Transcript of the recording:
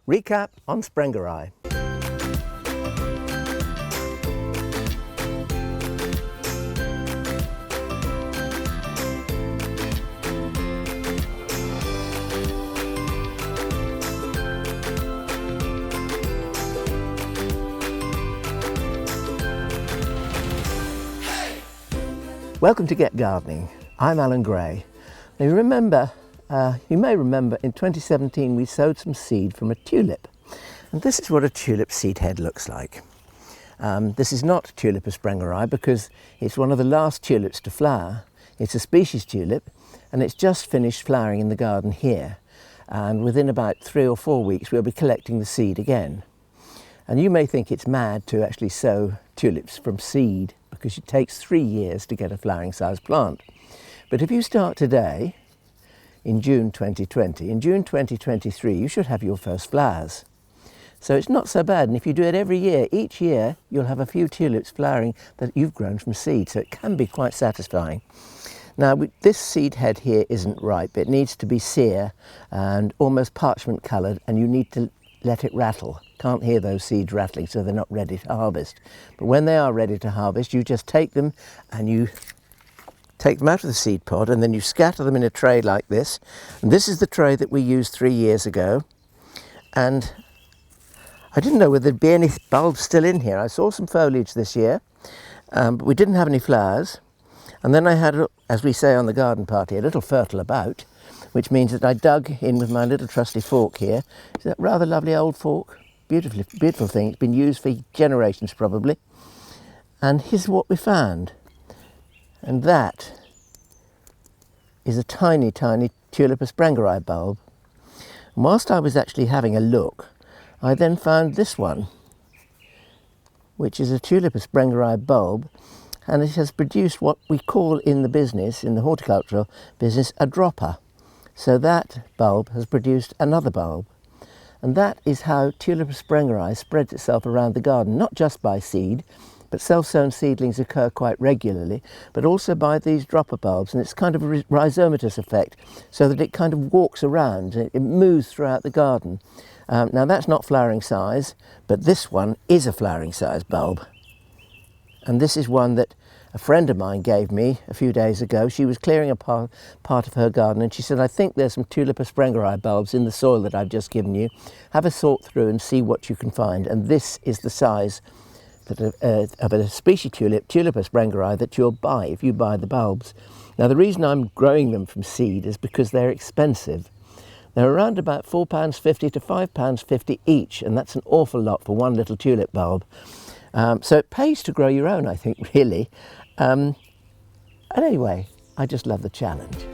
Recap on Sprengeri. Welcome to Get Gardening. I'm Alan Gray. Now you may remember in 2017 we sowed some seed from a tulip, and this is what a tulip seed head looks like. This is not Tulipa Sprengeri because it's one of the last tulips to flower. It's a species tulip and it's just finished flowering in the garden here, and within about 3 or 4 weeks we'll be collecting the seed again. And you may think it's mad to actually sow tulips from seed because it takes 3 years to get a flowering size plant. But if you start today, in June 2020, in June 2023, you should have your first flowers. So it's not so bad, and if you do it every year, each year you'll have a few tulips flowering that you've grown from seed, so it can be quite satisfying. Now this seed head here isn't ripe, it needs to be sere and almost parchment coloured, and you need to let it rattle. Can't hear those seeds rattling, so they're not ready to harvest. But when they are ready to harvest, you just take them and you take them out of the seed pod, and then you scatter them in a tray like this. And this is the tray that we used 3 years ago. And I didn't know whether there'd be any bulbs still in here. I saw some foliage this year, but we didn't have any flowers. And then I had, as we say on the garden party, a little fertile about, which means that I dug in with my little trusty fork here. Is that rather lovely old fork? Beautiful thing. It's been used for generations probably. And here's what we found. And that is a tiny, tiny Tulipa Sprengeri bulb. And whilst I was actually having a look, I then found this one, which is a Tulipa Sprengeri bulb, and it has produced what we call in the business, in the horticultural business, a dropper. So that bulb has produced another bulb. And that is how Tulipa Sprengeri spreads itself around the garden, not just by seed, but self-sown seedlings occur quite regularly, but also by these dropper bulbs, and it's kind of a rhizomatous effect, so that it kind of walks around, it moves throughout the garden. Now that's not flowering size, but this one is a flowering size bulb. And this is one that a friend of mine gave me a few days ago. She was clearing a part of her garden, and she said, I think there's some Tulipa Sprengeri bulbs in the soil that I've just given you. Have a sort through and see what you can find. And this is the size of a species tulip, Tulipa Sprengeri, that you'll buy if you buy the bulbs. Now the reason I'm growing them from seed is because they're expensive. They're around about £4.50 to £5.50 each, and that's an awful lot for one little tulip bulb. So it pays to grow your own, I think, really. And anyway, I just love the challenge.